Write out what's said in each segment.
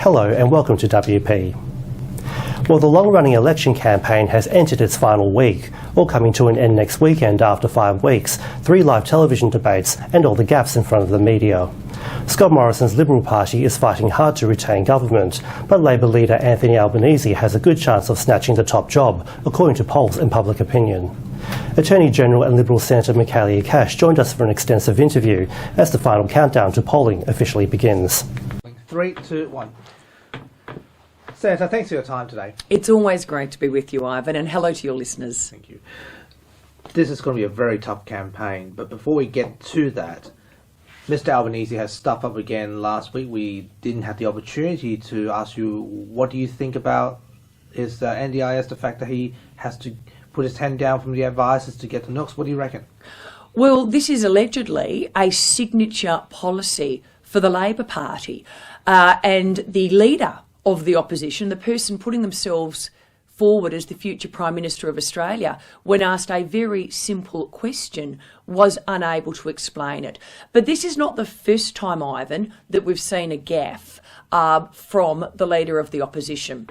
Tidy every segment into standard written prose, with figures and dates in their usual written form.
Hello and welcome to WP. Well, the long-running election campaign has entered its final week, all coming to an end next weekend after 5 weeks, 3 live television debates and all the gaffs in front of the media. Scott Morrison's Liberal Party is fighting hard to retain government, but Labor leader Anthony Albanese has a good chance of snatching the top job, according to polls and public opinion. Attorney General and Liberal Senator Michaelia joined us for an extensive interview as the final countdown to polling officially begins. 3, 2, 1. Senator, thanks for your time today. It's always great to be with you, Ivan, and hello to your listeners. Thank you. This is going to be a very tough campaign, but before we get to that, Mr. Albanese has stuff up again last week. We didn't have the opportunity to ask you, what do you think about his NDIS, the fact that he has to put his hand down from the advisors to get the nooks? What do you reckon? Well, this is allegedly a signature policy for the Labor Party, and the leader of the opposition, the person putting themselves forward as the future Prime Minister of Australia, when asked a very simple question, was unable to explain it. But this is not the first time, Ivan, that we've seen a gaffe from the leader of the opposition.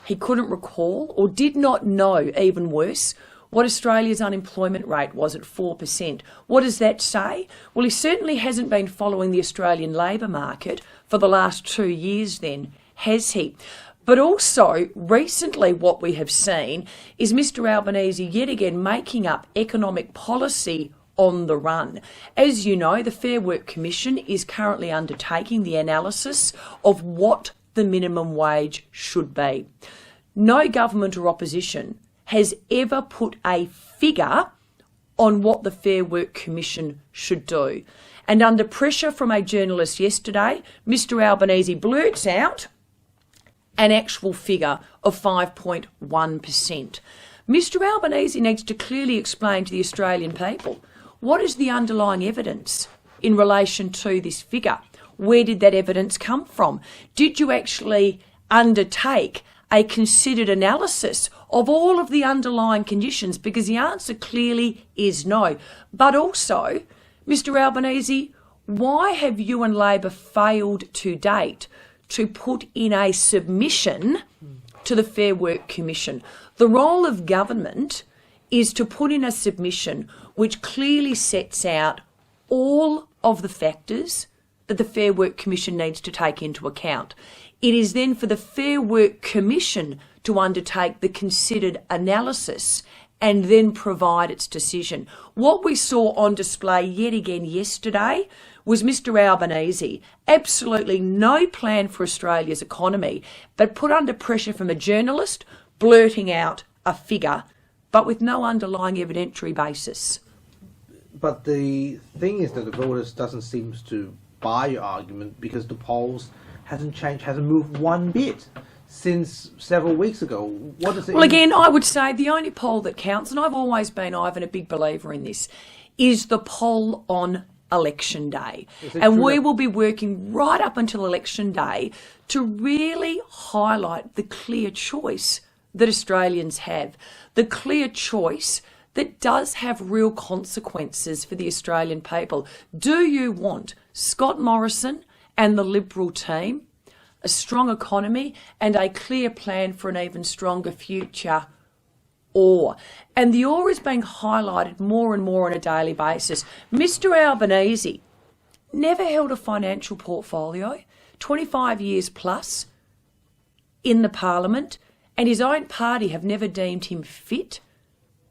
He couldn't recall, or did not know, even worse, what Australia's unemployment rate was at 4%. What does that say? Well, he certainly hasn't been following the Australian labour market for the last 2 years then, has he? But also, recently what we have seen is Mr Albanese yet again making up economic policy on the run. As you know, the Fair Work Commission is currently undertaking the analysis of what the minimum wage should be. No government or opposition has ever put a figure on what the Fair Work Commission should do. And under pressure from a journalist yesterday, Mr Albanese blurts out an actual figure of 5.1%. Mr Albanese needs to clearly explain to the Australian people what is the underlying evidence in relation to this figure. Where did that evidence come from? Did you actually undertake a considered analysis of all of the underlying conditions? Because the answer clearly is no. But also, Mr Albanese, why have you and Labor failed to date to put in a submission to the Fair Work Commission? The role of government is to put in a submission which clearly sets out all of the factors that the Fair Work Commission needs to take into account. It is then for the Fair Work Commission to undertake the considered analysis and then provide its decision. What we saw on display yet again yesterday was Mr Albanese, absolutely no plan for Australia's economy, but put under pressure from a journalist, blurting out a figure, but with no underlying evidentiary basis. But the thing is that the voters doesn't seem to buy your argument, because the polls hasn't changed, hasn't moved one bit since several weeks ago. What does it? Well, again, I would say the only poll that counts, and I've always been, Ivan, a big believer in this, is the poll on election day. And we will be working right up until election day to really highlight the clear choice that Australians have, the clear choice that does have real consequences for the Australian people. Do you want Scott Morrison and the Liberal team, a strong economy and a clear plan for an even stronger future? And the or is being highlighted more and more on a daily basis. Mr Albanese never held a financial portfolio, 25 years plus in the Parliament, and his own party have never deemed him fit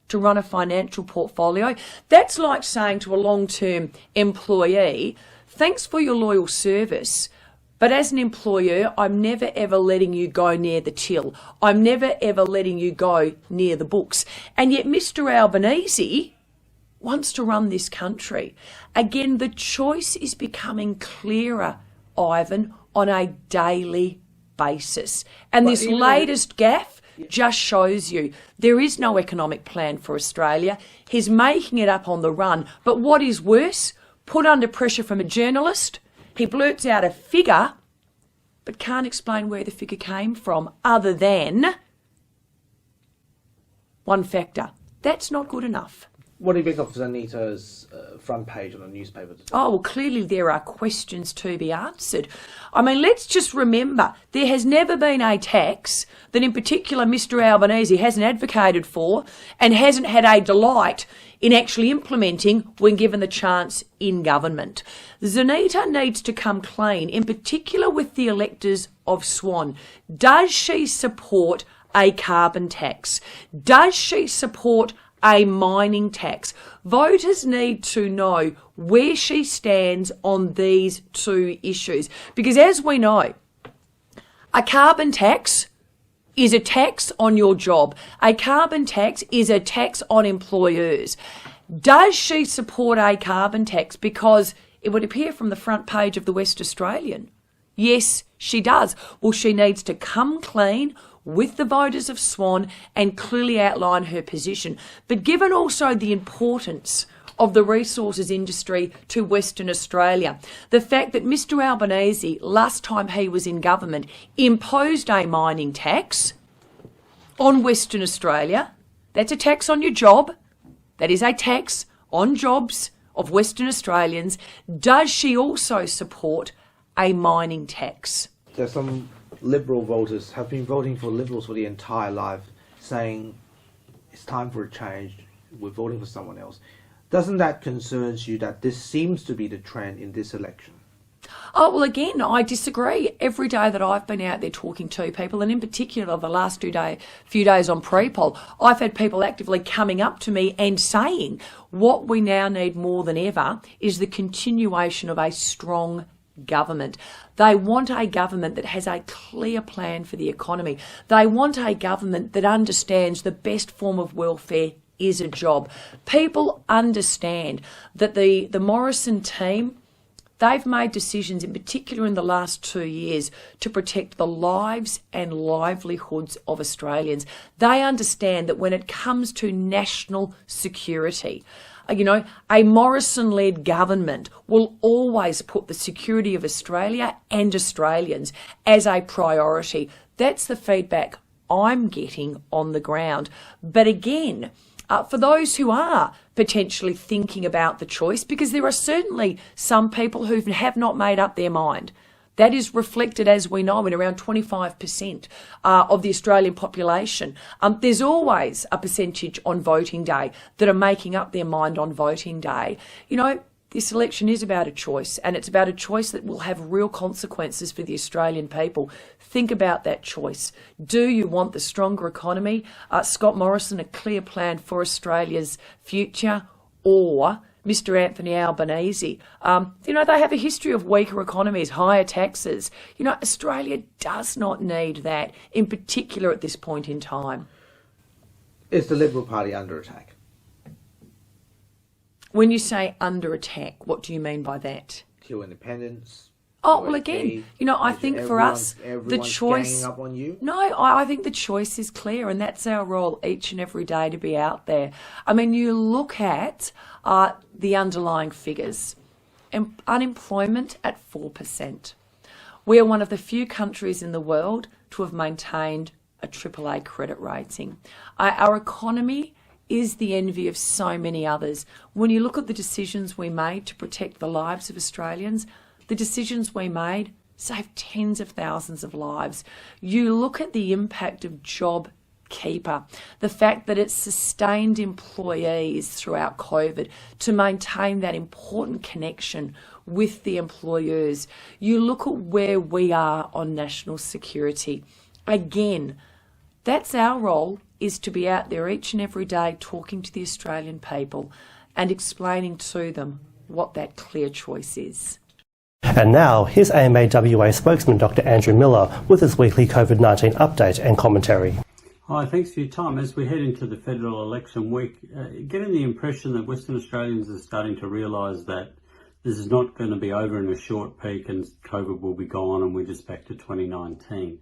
to run a financial portfolio. That's like saying to a long-term employee, thanks for your loyal service, but as an employer, I'm never ever letting you go near the till. I'm never ever letting you go near the books. And yet Mr Albanese wants to run this country. Again, the choice is becoming clearer, Ivan, on a daily basis. And this latest gaffe just shows you there is no economic plan for Australia. He's making it up on the run. But what is worse, put under pressure from a journalist, he blurts out a figure, but can't explain where the figure came from other than one factor. That's not good enough. What do you think of Anita's front page on the newspaper today? Oh, well, clearly there are questions to be answered. I mean, let's just remember, there has never been a tax that in particular Mr Albanese hasn't advocated for and hasn't had a delight in actually implementing when given the chance in government. Zanita needs to come clean, in particular with the electors of Swan. Does she support a carbon tax? Does she support a mining tax? Voters need to know where she stands on these two issues. Because as we know, a carbon tax is a tax on your job. A carbon tax is a tax on employers. Does she support a carbon tax? Because it would appear from the front page of the West Australian, yes, she does. Well, she needs to come clean with the voters of Swan and clearly outline her position. But given also the importance of the resources industry to Western Australia, the fact that Mr Albanese, last time he was in government, imposed a mining tax on Western Australia, that's a tax on your job, that is a tax on jobs of Western Australians. Does she also support a mining tax? There's some Liberal voters have been voting for Liberals for the entire life, saying it's time for a change, we're voting for someone else. Doesn't that concern you that this seems to be the trend in this election? Oh, well, again, I disagree. Every day that I've been out there talking to people, and in particular the last few days on pre-poll, I've had people actively coming up to me and saying what we now need more than ever is the continuation of a strong government. They want a government that has a clear plan for the economy. They want a government that understands the best form of welfare is a job. People understand that the Morrison team, they've made decisions, in particular in the last 2 years, to protect the lives and livelihoods of Australians. They understand that when it comes to national security, a Morrison-led government will always put the security of Australia and Australians as a priority. That's the feedback I'm getting on the ground. But again, for those who are potentially thinking about the choice, because there are certainly some people who have not made up their mind. That is reflected, as we know, in around 25% of the Australian population. There's always a percentage on voting day that are making up their mind on voting day. This election is about a choice, and it's about a choice that will have real consequences for the Australian people. Think about that choice. Do you want the stronger economy? Scott Morrison, a clear plan for Australia's future, or Mr Anthony Albanese? They have a history of weaker economies, higher taxes. Australia does not need that, in particular at this point in time. Is the Liberal Party under attack? When you say under attack, what do you mean by that? Kill independence. Oh, well, again, I think for us, the choice... Ganging up on you? No, I think the choice is clear, and that's our role each and every day, to be out there. I mean, you look at the underlying figures. Unemployment at 4%. We are one of the few countries in the world to have maintained a AAA credit rating. Our economy is the envy of so many others. When you look at the decisions we made to protect the lives of Australians, the decisions we made saved tens of thousands of lives. You look at the impact of JobKeeper, the fact that it sustained employees throughout COVID to maintain that important connection with the employers. You look at where we are on national security. Again, that's our role, is to be out there each and every day talking to the Australian people and explaining to them what that clear choice is. And now, here's AMA-WA spokesman Dr Andrew Miller with his weekly COVID-19 update and commentary. Hi, thanks for your time. As we head into the federal election week, getting the impression that Western Australians are starting to realise that this is not going to be over in a short peak and COVID will be gone and we're just back to 2019.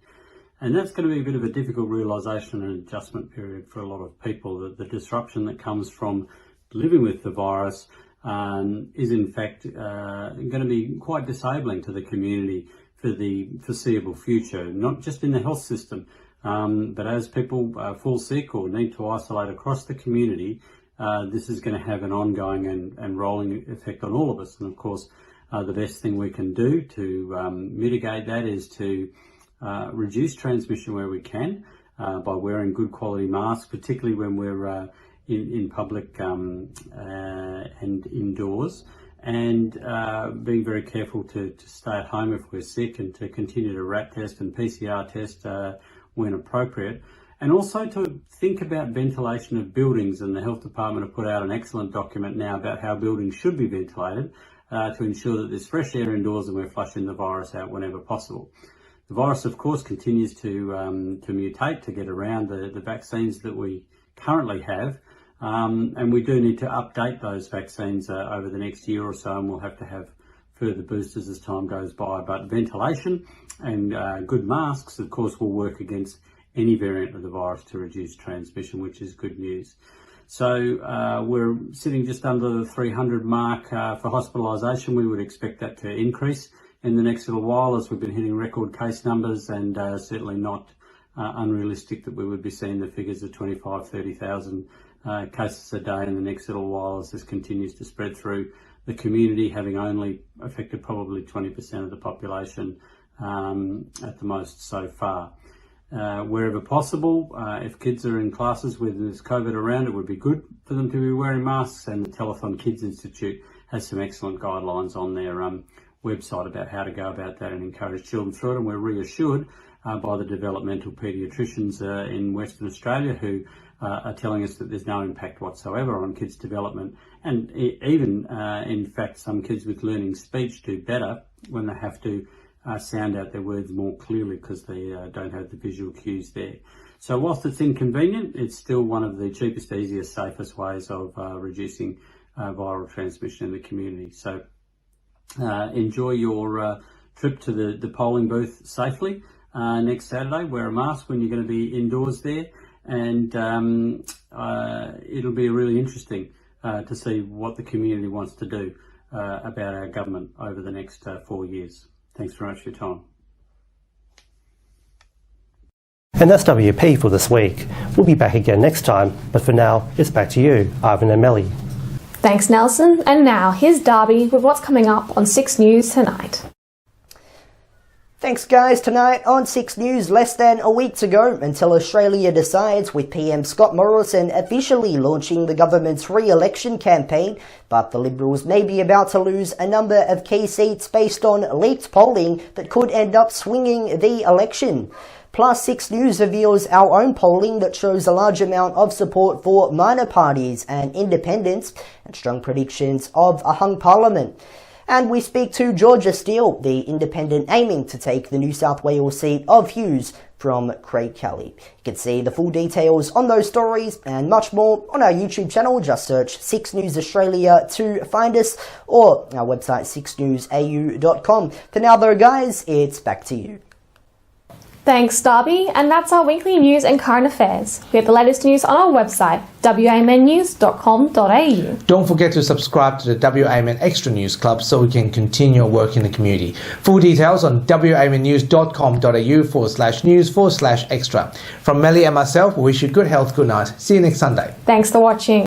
And that's going to be a bit of a difficult realisation and adjustment period for a lot of people, that the disruption that comes from living with the virus is in fact going to be quite disabling to the community for the foreseeable future, not just in the health system, but as people fall sick or need to isolate across the community, this is going to have an ongoing and rolling effect on all of us. And of course, the best thing we can do to mitigate that is to reduce transmission where we can by wearing good quality masks, particularly when we're in public and indoors, and being very careful to stay at home if we're sick, and to continue to RAT test and PCR test when appropriate. And also to think about ventilation of buildings, and the Health Department have put out an excellent document now about how buildings should be ventilated to ensure that there's fresh air indoors and we're flushing the virus out whenever possible. The virus, of course, continues to mutate to get around the vaccines that we currently have, and we do need to update those vaccines over the next year or so, and we'll have to have further boosters as time goes by. But ventilation and good masks, of course, will work against any variant of the virus to reduce transmission, which is good news. So we're sitting just under the 300 mark for hospitalisation. We would expect that to increase in the next little while as we've been hitting record case numbers, and certainly not unrealistic that we would be seeing the figures of 25,000, 30,000 cases a day in the next little while as this continues to spread through the community, having only affected probably 20% of the population at the most so far. Wherever possible, if kids are in classes where there's COVID around, it would be good for them to be wearing masks, and the Telethon Kids Institute has some excellent guidelines on their website about how to go about that and encourage children through it. And we're reassured by the developmental paediatricians in Western Australia who are telling us that there's no impact whatsoever on kids' development, and even in fact some kids with learning speech do better when they have to sound out their words more clearly because they don't have the visual cues there. So whilst it's inconvenient, it's still one of the cheapest, easiest, safest ways of reducing viral transmission in the community. So enjoy your trip to the polling booth safely next Saturday. Wear a mask when you're going to be indoors there, and it'll be really interesting to see what the community wants to do about our government over the next 4 years. Thanks very much for your time. And that's WP for this week. We'll be back again next time, but for now, it's back to you, Ivan and Melly. Thanks, Nelson. And now, here's Darby with what's coming up on 6 News tonight. Thanks guys. Tonight on 6 News, less than a week to go until Australia decides, with PM Scott Morrison officially launching the government's re-election campaign, but the Liberals may be about to lose a number of key seats based on leaked polling that could end up swinging the election. Plus, 6 News reveals our own polling that shows a large amount of support for minor parties and independents, and strong predictions of a hung parliament. And we speak to Georgia Steele, the independent aiming to take the New South Wales seat of Hughes from Craig Kelly. You can see the full details on those stories and much more on our YouTube channel. Just search 6 News Australia to find us, or our website 6newsau.com. For now though guys, it's back to you. Thanks, Darby, and that's our weekly news and current affairs. We have the latest news on our website, wamnnews.com.au. Don't forget to subscribe to the WAMN Extra News Club so we can continue our work in the community. Full details on wamnnews.com.au/news/extra. From Melly and myself, we wish you good health, good night. See you next Sunday. Thanks for watching.